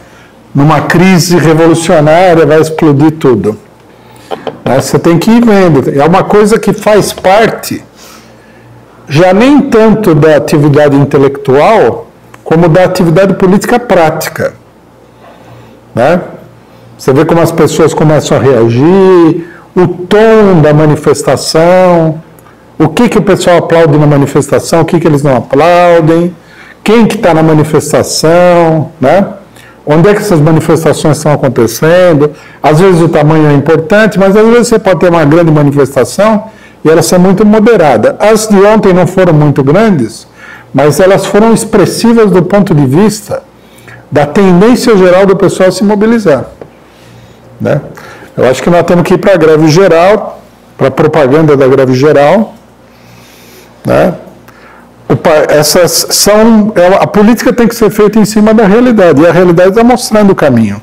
numa crise revolucionária, vai explodir tudo. Você tem que ir vendo. É uma coisa que faz parte, já nem tanto da atividade intelectual, como da atividade política prática. Né? Você vê como as pessoas começam a reagir, o tom da manifestação, o que o pessoal aplaude na manifestação, o que eles não aplaudem, quem que está na manifestação, né? Onde é que essas manifestações estão acontecendo. Às vezes o tamanho é importante, mas às vezes você pode ter uma grande manifestação e ela ser muito moderada. As de ontem não foram muito grandes, mas elas foram expressivas do ponto de vista da tendência geral do pessoal a se mobilizar. Né? Eu acho que nós temos que ir para a greve geral, para a propaganda da greve geral. Né? A política tem que ser feita em cima da realidade, e a realidade está mostrando o caminho.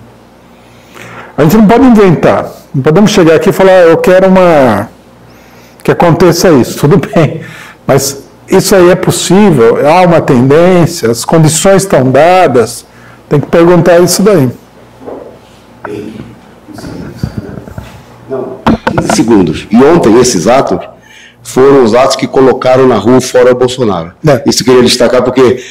A gente não pode inventar, não podemos chegar aqui e falar, eu quero que aconteça isso, tudo bem, mas isso aí é possível, há uma tendência, as condições estão dadas, tem que perguntar isso daí. Não, 15 segundos. E ontem esses atos foram os atos que colocaram na rua fora Bolsonaro. Isso eu queria destacar porque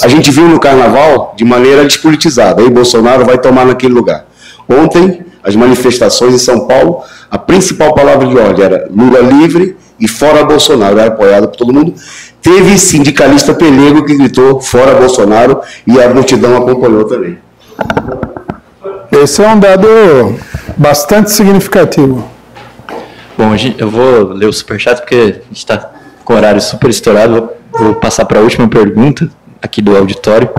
a gente viu no carnaval de maneira despolitizada. Aí Bolsonaro vai tomar naquele lugar. Ontem, as manifestações em São Paulo, a principal palavra de ordem era Lula livre e fora Bolsonaro. Era apoiado por todo mundo. Teve sindicalista pelego que gritou fora Bolsonaro e a multidão acompanhou também. Esse é um dado bastante significativo. Bom, eu vou ler o superchat porque a gente está com o horário super estourado. Vou passar para a última pergunta aqui do auditório.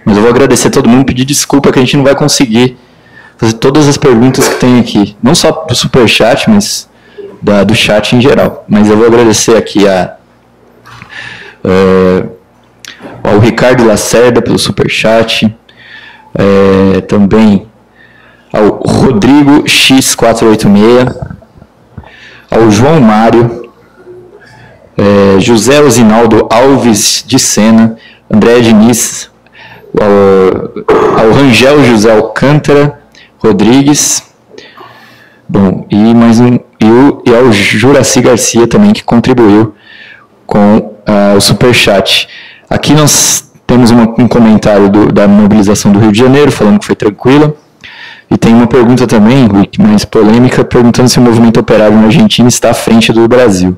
Mas eu vou agradecer a todo mundo, pedir desculpa que a gente não vai conseguir fazer todas as perguntas que tem aqui. Não só do superchat, mas do chat em geral. Mas eu vou agradecer aqui ao Ricardo Lacerda pelo superchat. Também ao Rodrigo X486. Ao João Mário, José Osinaldo Alves de Sena, André Diniz, ao Rangel José Alcântara Rodrigues, bom, e ao Juraci Garcia também, que contribuiu com o superchat. Aqui nós temos um comentário da mobilização do Rio de Janeiro, falando que foi tranquila. E tem uma pergunta também, mais polêmica, perguntando se o movimento operário na Argentina está à frente do Brasil.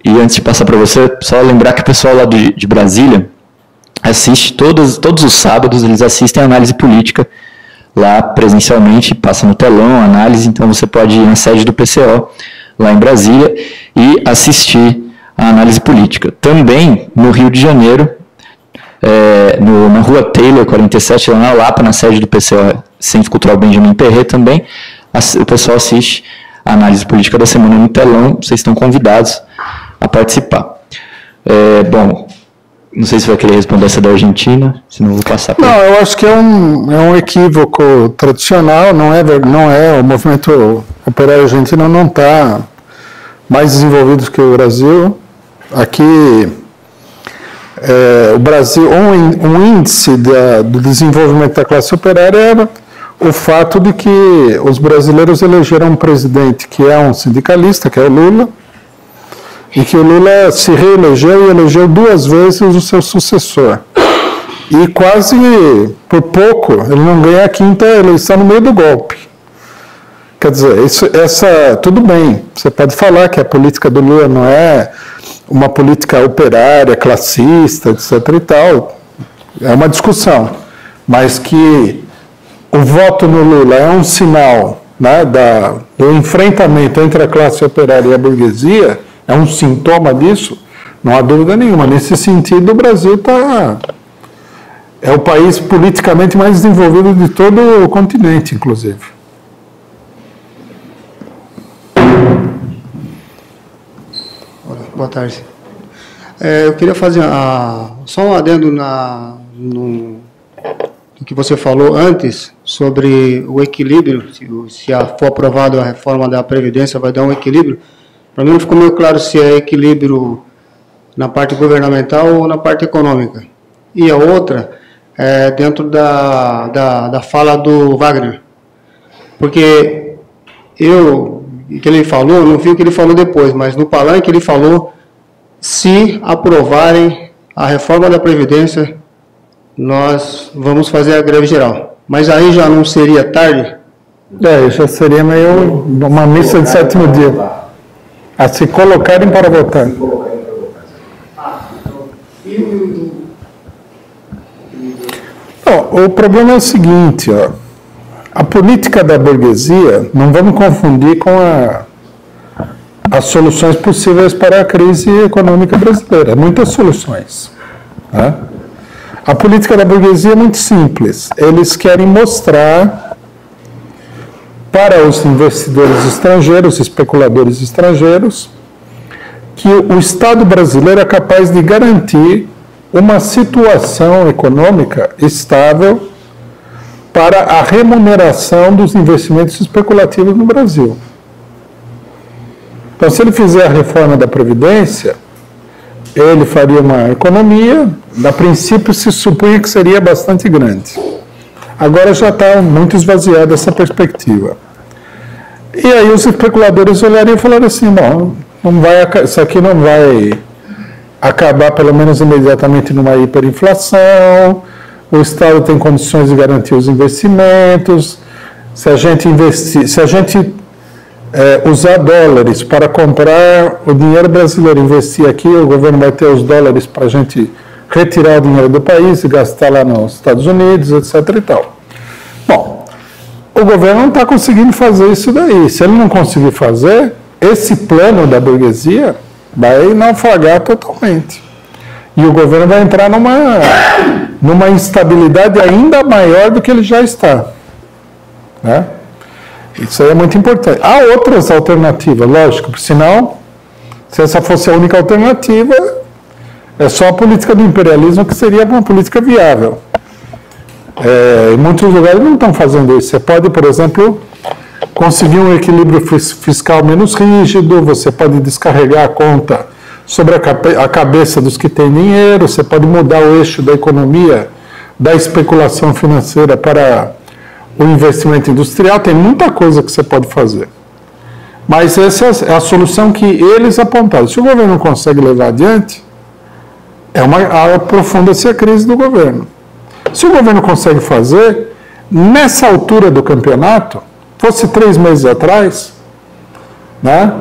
E antes de passar para você, só lembrar que o pessoal lá de Brasília assiste todos os sábados, eles assistem a análise política lá presencialmente, passa no telão a análise, então você pode ir na sede do PCO, lá em Brasília, e assistir a análise política. Também no Rio de Janeiro, na Rua Taylor, 47, lá na Lapa, na sede do PCO, Centro Cultural Benjamin Perret também, o pessoal assiste a análise política da semana no telão, vocês estão convidados a participar. Bom, não sei se vai querer responder essa da Argentina, senão eu vou passar para... Não, eu acho que é um equívoco tradicional, não é, o movimento operário argentino não está mais desenvolvido que o Brasil. Aqui o Brasil, um índice do desenvolvimento da classe operária era o fato de que os brasileiros elegeram um presidente que é um sindicalista, que é o Lula, e que o Lula se reelegeu e elegeu 2 vezes o seu sucessor. E quase por pouco ele não ganha a 5ª eleição no meio do golpe. Quer dizer, tudo bem, você pode falar que a política do Lula não é uma política operária, classista, etc. e tal, é uma discussão, mas que o voto no Lula é um sinal, né, do enfrentamento entre a classe operária e a burguesia, é um sintoma disso, não há dúvida nenhuma. Nesse sentido, o Brasil é o país politicamente mais desenvolvido de todo o continente, inclusive. Boa tarde. Eu queria fazer só um adendo no que você falou antes sobre o equilíbrio, se for aprovada a reforma da Previdência, vai dar um equilíbrio. Para mim não ficou meio claro se é equilíbrio na parte governamental ou na parte econômica. E a outra é dentro da fala do Wagner. Porque que ele falou, não vi o que ele falou depois, mas no palanque ele falou: se aprovarem a reforma da Previdência, nós vamos fazer a greve geral. Mas aí já não seria tarde? Já seria meio uma missa de 7º dia. A se colocarem para votar. O problema é o seguinte, a política da burguesia, não vamos confundir com as soluções possíveis para a crise econômica brasileira. Muitas soluções. Né? A política da burguesia é muito simples. Eles querem mostrar para os investidores estrangeiros, especuladores estrangeiros, que o Estado brasileiro é capaz de garantir uma situação econômica estável para a remuneração dos investimentos especulativos no Brasil. Então, se ele fizer a reforma da Previdência, ele faria uma economia, a princípio se supunha que seria bastante grande. Agora já está muito esvaziada essa perspectiva. E aí os especuladores olhariam e falaram assim: bom, isso aqui não vai acabar, pelo menos imediatamente, numa hiperinflação, o Estado tem condições de garantir os investimentos, se a gente usar dólares para comprar o dinheiro brasileiro, investir aqui, o governo vai ter os dólares para a gente retirar o dinheiro do país e gastar lá nos Estados Unidos, etc. e tal. Bom, o governo não está conseguindo fazer isso daí. Se ele não conseguir fazer, esse plano da burguesia vai naufragar totalmente. E o governo vai entrar numa instabilidade ainda maior do que ele já está. Né? Isso aí é muito importante. Há outras alternativas, lógico, porque senão, se essa fosse a única alternativa, é só a política do imperialismo que seria uma política viável. Em muitos lugares não estão fazendo isso. Você pode, por exemplo, conseguir um equilíbrio fiscal menos rígido, você pode descarregar a conta sobre a cabeça dos que têm dinheiro, você pode mudar o eixo da economia, da especulação financeira para o investimento industrial, tem muita coisa que você pode fazer. Mas essa é a solução que eles apontaram. Se o governo não consegue levar adiante, aprofunda-se a crise do governo. Se o governo consegue fazer, nessa altura do campeonato, fosse 3 meses atrás, né,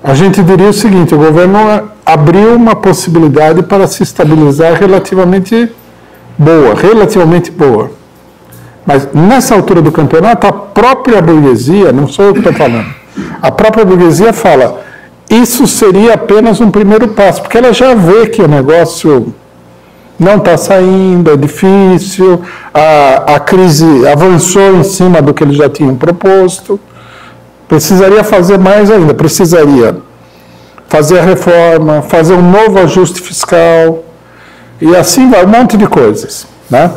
a gente diria o seguinte: o governo abriu uma possibilidade para se estabilizar relativamente boa. Mas nessa altura do campeonato, a própria burguesia, não sou eu que estou falando, a própria burguesia fala: isso seria apenas um primeiro passo, porque ela já vê que o negócio não está saindo, é difícil, a crise avançou em cima do que eles já tinham proposto. Precisaria fazer mais ainda, precisaria fazer a reforma, fazer um novo ajuste fiscal, e assim vai, um monte de coisas. Né?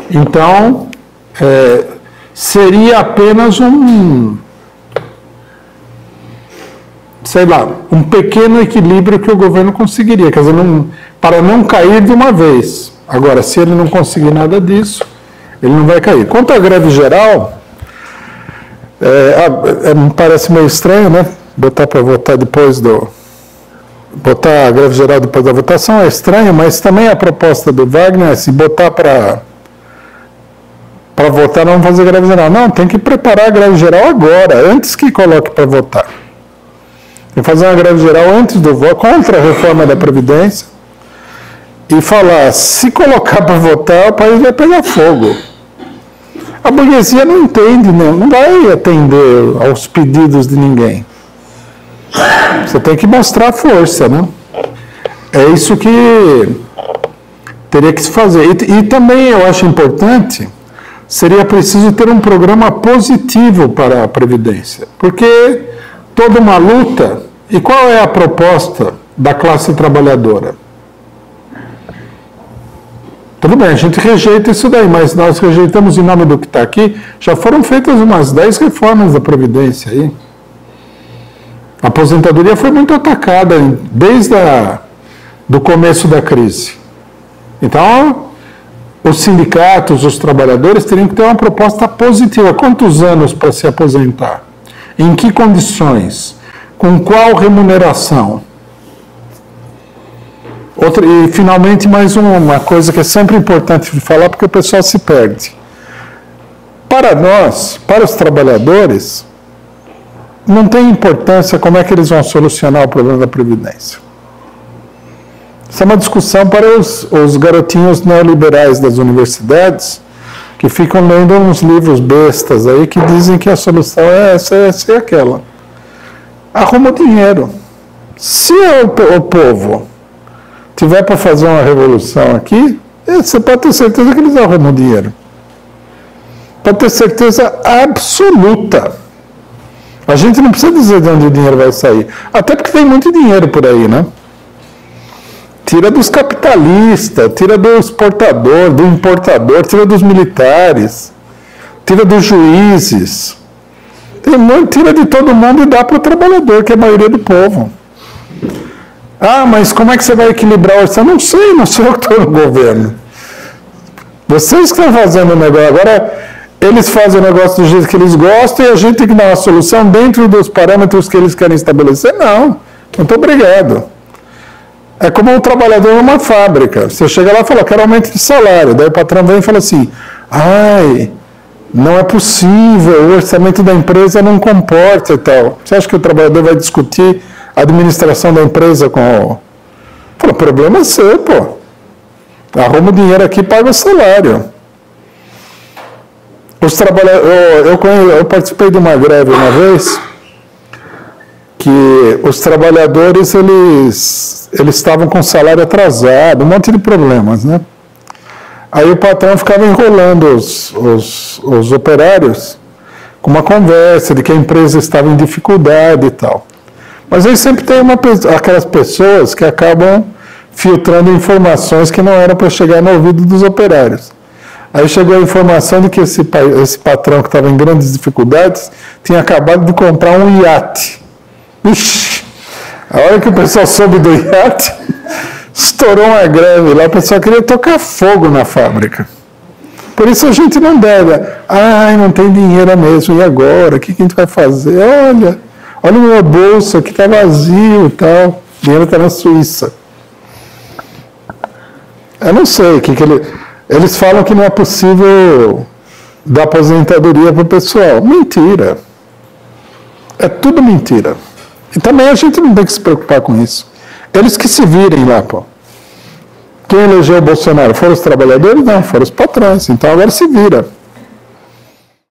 Então, seria apenas um pequeno equilíbrio que o governo conseguiria. Quer dizer, para não cair de uma vez. Agora, se ele não conseguir nada disso, ele não vai cair. Quanto à greve geral, me parece meio estranho, né? Botar para votar depois botar a greve geral depois da votação é estranho, mas também a proposta do Wagner é se botar para votar, não fazer greve geral. Não, tem que preparar a greve geral agora, antes que coloque para votar. Tem que fazer uma greve geral antes do voto, contra a reforma da Previdência, e falar, se colocar para votar, o país vai pegar fogo. A burguesia não entende, não vai atender aos pedidos de ninguém. Você tem que mostrar força, né? É isso que teria que se fazer. E também eu acho importante, seria preciso ter um programa positivo para a Previdência. Porque toda uma luta, e qual é a proposta da classe trabalhadora? Tudo bem, a gente rejeita isso daí, mas nós rejeitamos em nome do que está aqui. Já foram feitas umas 10 reformas da Previdência aí. A aposentadoria foi muito atacada desde do começo da crise. Então, os sindicatos, os trabalhadores teriam que ter uma proposta positiva. Quantos anos para se aposentar? Em que condições? Com qual remuneração? E, finalmente, mais uma coisa que é sempre importante de falar, porque o pessoal se perde. Para nós, para os trabalhadores, não tem importância como é que eles vão solucionar o problema da Previdência. Isso é uma discussão para os garotinhos neoliberais das universidades, que ficam lendo uns livros bestas aí, que dizem que a solução é essa e aquela. Arruma o dinheiro. Se o povo tiver para fazer uma revolução aqui, você pode ter certeza que eles arrumam dinheiro. Pode ter certeza absoluta. A gente não precisa dizer de onde o dinheiro vai sair. Até porque tem muito dinheiro por aí, né? Tira dos capitalistas, tira do exportador, do importador, tira dos militares, tira dos juízes. Tira de todo mundo e dá para o trabalhador, que é a maioria do povo. Ah, mas como é que você vai equilibrar o orçamento? Não sei, não sou eu que estou no governo. Vocês que estão fazendo o negócio. Agora, eles fazem o negócio do jeito que eles gostam e a gente tem que dar uma solução dentro dos parâmetros que eles querem estabelecer? Não, muito obrigado. É como um trabalhador numa fábrica. Você chega lá e fala, quero aumento de salário. Daí o patrão vem e fala assim, não é possível, o orçamento da empresa não comporta e tal. Você acha que o trabalhador vai discutir a administração da empresa com o... Fala, o problema é seu, pô. Arruma o dinheiro aqui e paga o salário. Eu participei de uma greve uma vez que os trabalhadores eles estavam com salário atrasado, um monte de problemas, né? Aí o patrão ficava enrolando os operários com uma conversa de que a empresa estava em dificuldade e tal. Mas aí sempre tem aquelas pessoas que acabam filtrando informações que não eram para chegar no ouvido dos operários. Aí chegou a informação de que esse patrão que estava em grandes dificuldades tinha acabado de comprar um iate. Ixi, a hora que o pessoal soube do iate, estourou uma greve lá, o pessoal queria tocar fogo na fábrica. Por isso a gente não deve. Não tem dinheiro mesmo, e agora? O que a gente vai fazer? Olha o meu bolso, aqui está vazio e tal. O dinheiro está na Suíça. Eu não sei o que eles falam que não é possível dar aposentadoria para o pessoal. Mentira. É tudo mentira. E também a gente não tem que se preocupar com isso. Eles que se virem lá, pô. Quem elegeu o Bolsonaro? Foram os trabalhadores? Não, foram os patrões. Então agora se vira.